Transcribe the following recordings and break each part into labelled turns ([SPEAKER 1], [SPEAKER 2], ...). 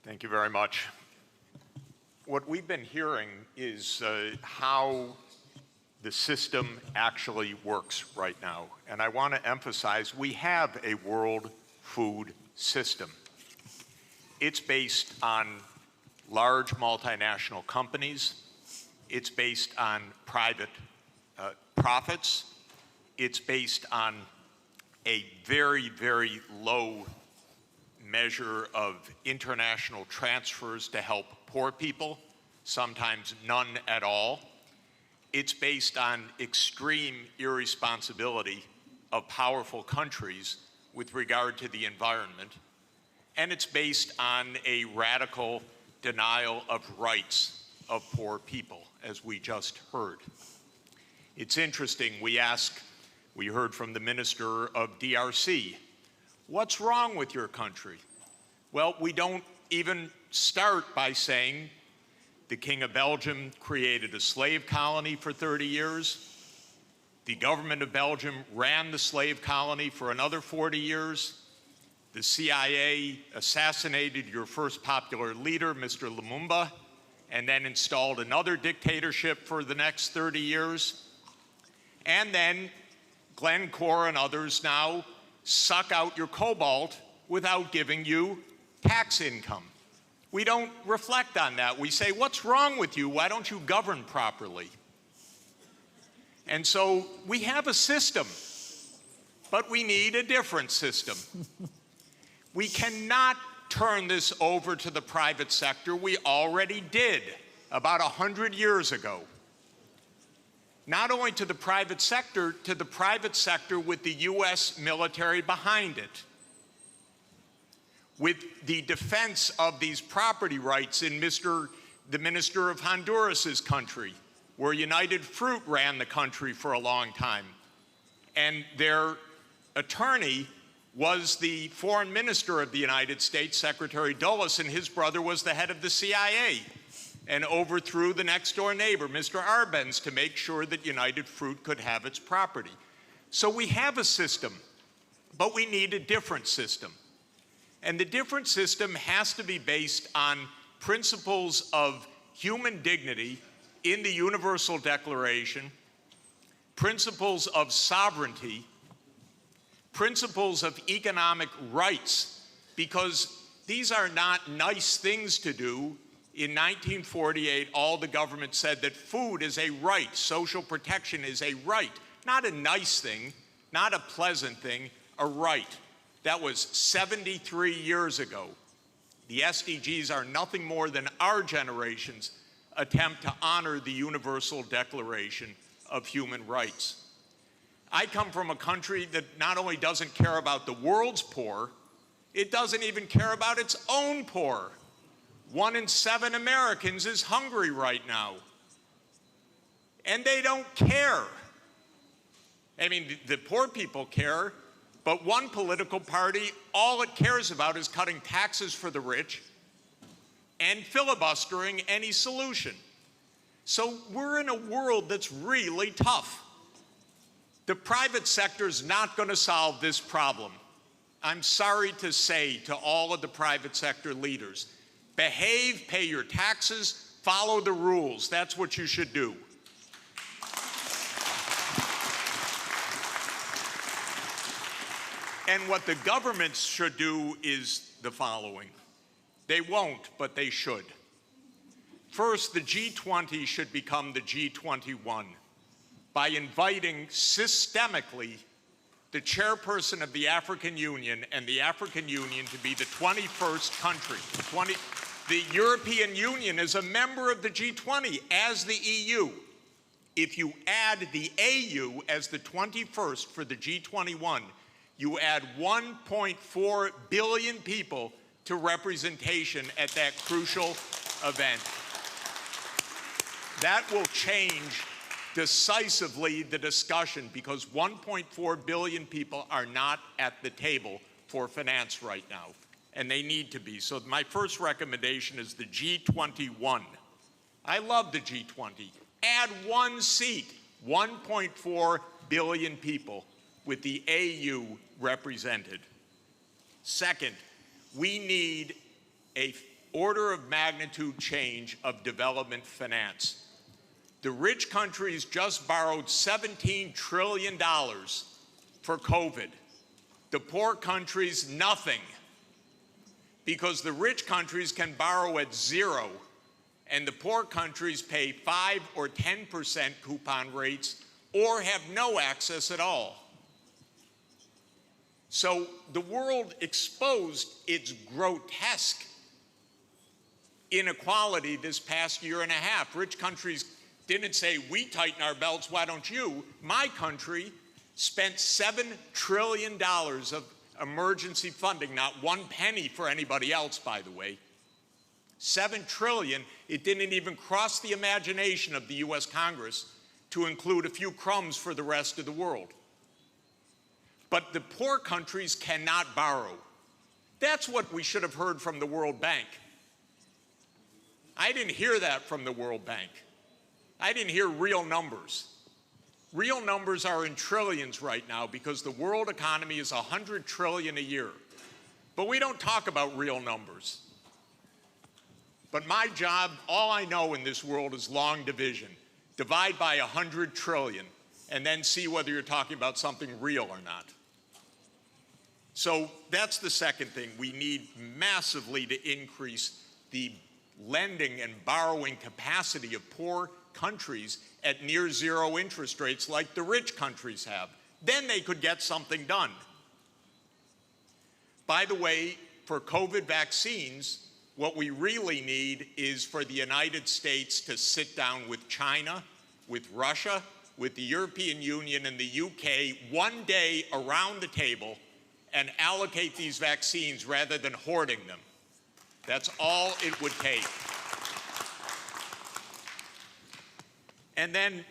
[SPEAKER 1] Thank you very much. What we've been hearing is how the system actually works right now. And I want to emphasize we have a world food system. It's based on large multinational companies. It's based on private profits. It's based on a very, very low measure of international transfers to help poor people, sometimes none at all. It's based on extreme irresponsibility of powerful countries with regard to the environment. And it's based on a radical denial of rights of poor people, as we just heard. It's interesting, we heard from the Minister of DRC, what's wrong with your country? Well, we don't even start by saying the King of Belgium created a slave colony for 30 years. The government of Belgium ran the slave colony for another 40 years. The CIA assassinated your first popular leader, Mr. Lumumba, and then installed another dictatorship for the next 30 years. And then Glencore and others now suck out your cobalt without giving you tax income. We don't reflect on that. We say, what's wrong with you? Why don't you govern properly? And so we have a system, but we need a different system. We cannot turn this over to the private sector. We already did about 100 years ago. Not only to the private sector with the US military behind it, with the defense of these property rights in the Minister of Honduras's country, where United Fruit ran the country for a long time. And their attorney was the foreign minister of the United States, Secretary Dulles, and his brother was the head of the CIA and overthrew the next door neighbor, Mr. Arbenz, to make sure that United Fruit could have its property. So we have a system, but we need a different system. And the different system has to be based on principles of human dignity in the Universal Declaration, principles of sovereignty, principles of economic rights, because these are not nice things to do. In 1948, all the government said that food is a right, social protection is a right, not a nice thing, not a pleasant thing, a right. That was 73 years ago. The SDGs are nothing more than our generation's attempt to honor the Universal Declaration of Human Rights. I come from a country that not only doesn't care about the world's poor, it doesn't even care about its own poor. 1 in 7 Americans is hungry right now. And they don't care. I mean, the poor people care, but one political party, all it cares about is cutting taxes for the rich and filibustering any solution. So we're in a world that's really tough. The private sector's not going to solve this problem. I'm sorry to say to all of the private sector leaders, behave, pay your taxes, follow the rules. That's what you should do. And what the governments should do is the following. They won't, but they should. First, the G20 should become the G21 by inviting systemically the chairperson of the African Union and the African Union to be the 21st country. The European Union is a member of the G20 as the EU. If you add the AU as the 21st for the G21, you add 1.4 billion people to representation at that crucial event. That will change decisively the discussion because 1.4 billion people are not at the table for finance right now, and they need to be. So my first recommendation is the G21. I love the G20. Add one seat, 1.4 billion people with the AU represented. Second, we need a order of magnitude change of development finance. The rich countries just borrowed $17 trillion for COVID. The poor countries, nothing. Because the rich countries can borrow at 0, and the poor countries pay 5 or 10% coupon rates or have no access at all. So the world exposed its grotesque inequality this past year and a half. Rich countries didn't say, we tighten our belts, why don't you? My country spent $7 trillion of emergency funding, not 1 penny for anybody else, by the way. $7 trillion, it didn't even cross the imagination of the US Congress to include a few crumbs for the rest of the world. But the poor countries cannot borrow. That's what we should have heard from the World Bank. I didn't hear that from the World Bank. I didn't hear real numbers. Real numbers are in trillions right now because the world economy is $100 trillion a year. But we don't talk about real numbers. But my job, all I know in this world is long division. Divide by 100 trillion and then see whether you're talking about something real or not. So that's the second thing. We need massively to increase the lending and borrowing capacity of poor countries at near 0 interest rates like the rich countries have. Then they could get something done. By the way, for COVID vaccines, what we really need is for the United States to sit down with China, with Russia, with the European Union and the UK one day around the table and allocate these vaccines rather than hoarding them. That's all it would take. And then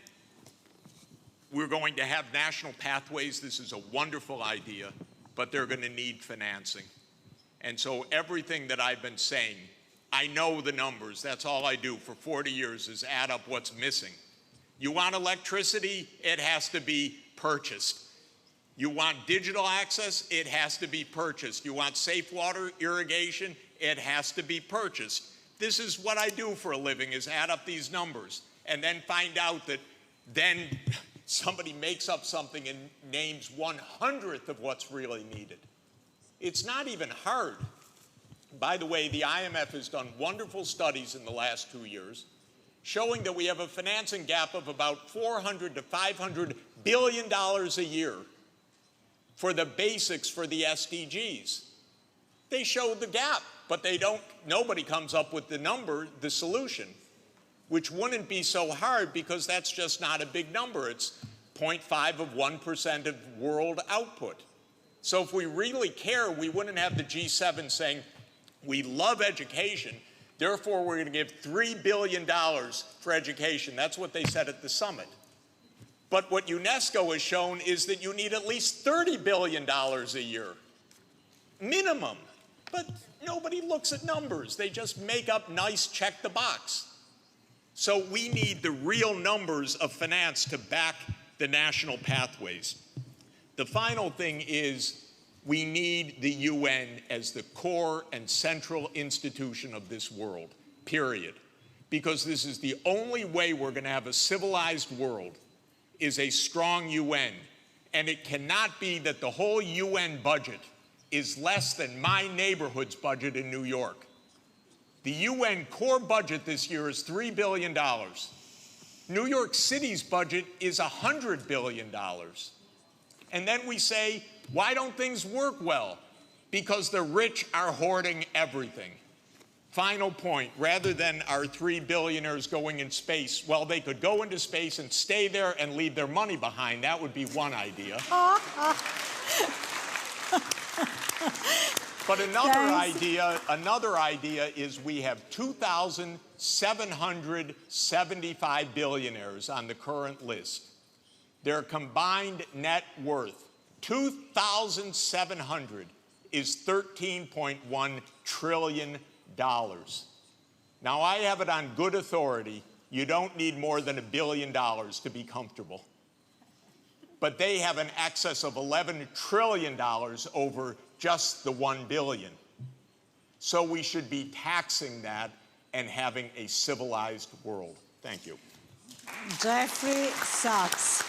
[SPEAKER 1] we're going to have national pathways. This is a wonderful idea, but they're going to need financing. And so everything that I've been saying, I know the numbers. That's all I do for 40 years is add up what's missing. You want electricity? It has to be purchased. You want digital access? It has to be purchased. You want safe water irrigation? It has to be purchased. This is what I do for a living, is add up these numbers and then find out that then somebody makes up something and names 1/100th of what's really needed. It's not even hard. By the way, the IMF has done wonderful studies in the last 2 years showing that we have a financing gap of about $400 to $500 billion a year for the basics for the SDGs. They show the gap, but nobody comes up with the number, the solution, which wouldn't be so hard because that's just not a big number. It's 0.5 of 1% of world output. So if we really care, we wouldn't have the G7 saying, we love education, therefore we're going to give $3 billion for education. That's what they said at the summit. But what UNESCO has shown is that you need at least $30 billion a year, minimum. But nobody looks at numbers. They just make up nice check the box. So we need the real numbers of finance to back the national pathways. The final thing is we need the UN as the core and central institution of this world, period. Because this is the only way we're going to have a civilized world, is a strong UN. And it cannot be that the whole UN budget is less than my neighborhood's budget in New York. The UN core budget this year is $3 billion. New York City's budget is $100 billion. And then we say, why don't things work well? Because the rich are hoarding everything. Final point, rather than our 3 billionaires going in space, well, they could go into space and stay there and leave their money behind. That would be one idea. But another idea is we have 2,775 billionaires on the current list. Their combined net worth, 2,700, is $13.1 trillion. Now, I have it on good authority, you don't need more than $1 billion to be comfortable. But they have an excess of $11 trillion over just the $1 billion. So we should be taxing that and having a civilized world. Thank you.
[SPEAKER 2] Jeffrey Sachs.